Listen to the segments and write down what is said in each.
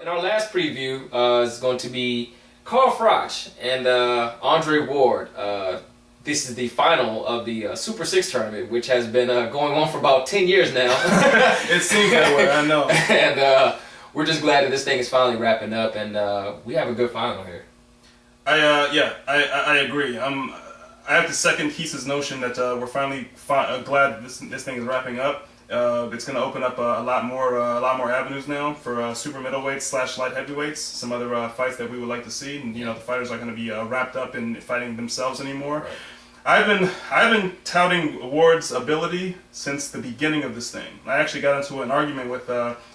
In our last preview is going to be Carl Froch and Andre Ward. This is the final of the Super 6 tournament, which has been going on for about 10 years now. It seems that way, I know. And we're just glad that this thing is finally wrapping up, and we have a good final here. I agree. I have to second Keith's notion that we're finally glad this thing is wrapping up. It's going to open up a lot more avenues now for super middleweights / light heavyweights. Some other fights that we would like to see, and the fighters are going to be wrapped up in fighting themselves anymore. Right. I've been touting Ward's ability since the beginning of this thing. I actually got into an argument with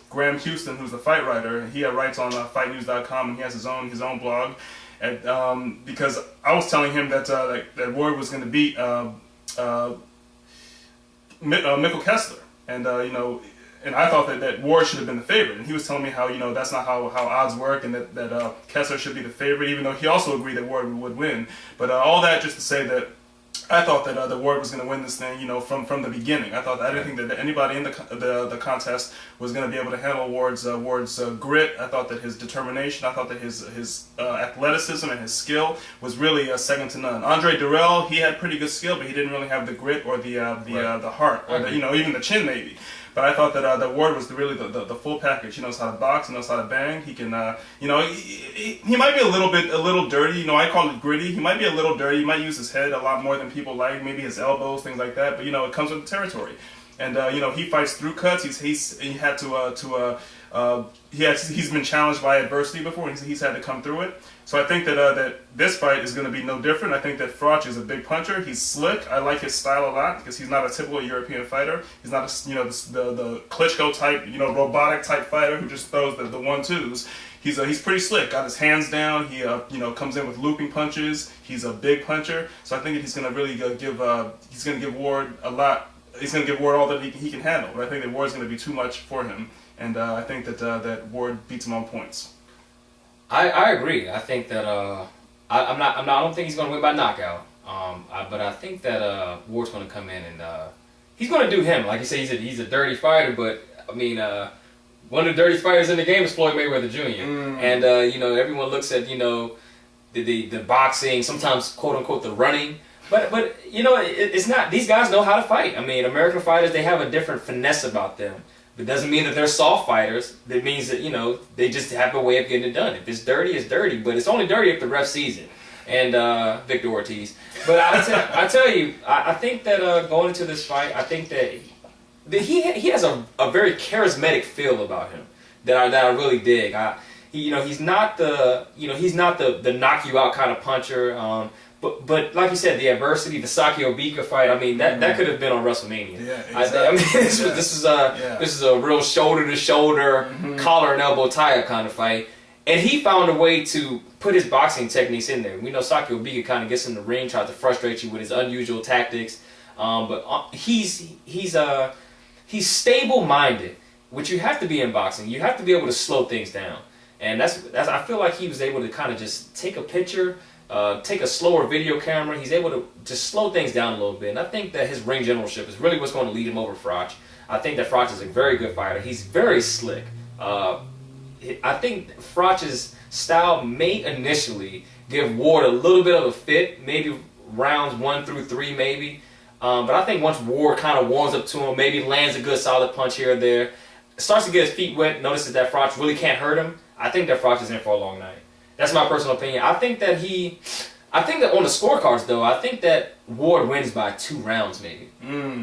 Graham Houston, who's the fight writer. He writes on FightNews.com, and he has his own blog. And, because I was telling him that that Ward was going to beat Mikkel Kessler. And and I thought that Ward should have been the favorite, and he was telling me how that's not how odds work, and that Kessler should be the favorite, even though he also agreed that Ward would win. But all that just to say that I thought that Ward was going to win this thing, from the beginning. I didn't think that anybody in the contest was going to be able to handle Ward's grit. I thought that his determination, I thought that his athleticism and his skill was really second to none. Andre Durrell, he had pretty good skill, but he didn't really have the grit or the heart, or even the chin maybe. But I thought that Ward was really the full package. He knows how to box, he knows how to bang. He can, he might be a little dirty. I call it gritty. He might be a little dirty. He might use his head a lot more than people like. Maybe his elbows, things like that. But it comes with the territory. And he fights through cuts. He's been challenged by adversity before, and he's had to come through it. So I think that this fight is going to be no different. I think that Froch is a big puncher. He's slick. I like his style a lot because he's not a typical European fighter. He's not the Klitschko type, robotic type fighter who just throws the 1-2s. He's pretty slick. Got his hands down. He comes in with looping punches. He's a big puncher. So I think that he's going to really give Ward a lot. He's going to give Ward all that he can handle. But I think that Ward's going to be too much for him, and I think that Ward beats him on points. I agree. I think that I don't think he's going to win by knockout. But I think that Ward's going to come in and he's going to do him. Like you say, he's a dirty fighter. But I mean, one of the dirtiest fighters in the game is Floyd Mayweather Jr. And everyone looks at the boxing, sometimes quote unquote the running. But it's not. These guys know how to fight. I mean, American fighters, they have a different finesse about them. It doesn't mean that they're soft fighters. That means that they just have a way of getting it done. If it's dirty, it's dirty. But it's only dirty if the ref sees it. And Victor Ortiz. But I tell you, I think that going into this fight, I think that he has a very charismatic feel about him that I really dig. He's not the knock you out kind of puncher. But like you said, the adversity, the Saki Obika fight, I mean, that could have been on WrestleMania. Yeah, exactly. This is a real shoulder-to-shoulder, collar and elbow tie-up kind of fight. And he found a way to put his boxing techniques in there. We know Saki Obika kind of gets in the ring, tries to frustrate you with his unusual tactics. But he's stable-minded, which you have to be in boxing. You have to be able to slow things down. And that's I feel like he was able to kind of just take a picture, take a slower video camera. He's able to just slow things down a little bit. And I think that his ring generalship is really what's going to lead him over Froch. I think that Froch is a very good fighter. He's very slick. I think Froch's style may initially give Ward a little bit of a fit, maybe rounds 1 through 3 maybe. But I think once Ward kind of warms up to him, maybe lands a good solid punch here or there, starts to get his feet wet, notices that Froch really can't hurt him, I think that Froch is in for a long night. That's my personal opinion. I think that on the scorecards though, I think that Ward wins by 2 rounds maybe.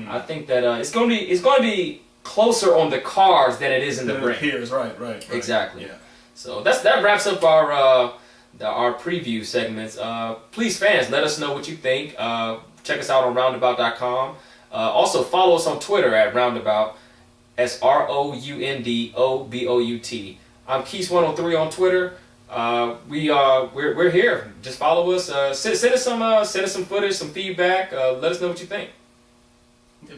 I think that it's going to be closer on the cards than it is in the ring. It appears, right. Exactly. Yeah. So that wraps up our preview segments. Please, fans, let us know what you think. Check us out on roundabout.com. Also follow us on Twitter at roundabout. That's ROUNDOBOUT. I'm Keys103 on Twitter. We're here. Just follow us. Send us some footage, some feedback. Let us know what you think.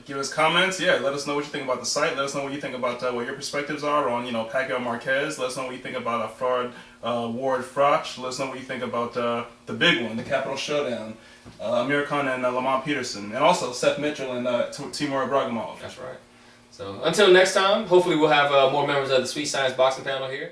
Give us comments. Yeah, let us know what you think about the site. Let us know what you think about what your perspectives are on Pacquiao Marquez. Let us know what you think about Ward Froch. Let us know what you think about the big one, the Capital Showdown, Amir Khan and Lamont Peterson, and also Seth Mitchell and Timur Ibragimov. That's right. So until next time, hopefully we'll have more members of the Sweet Science Boxing panel here.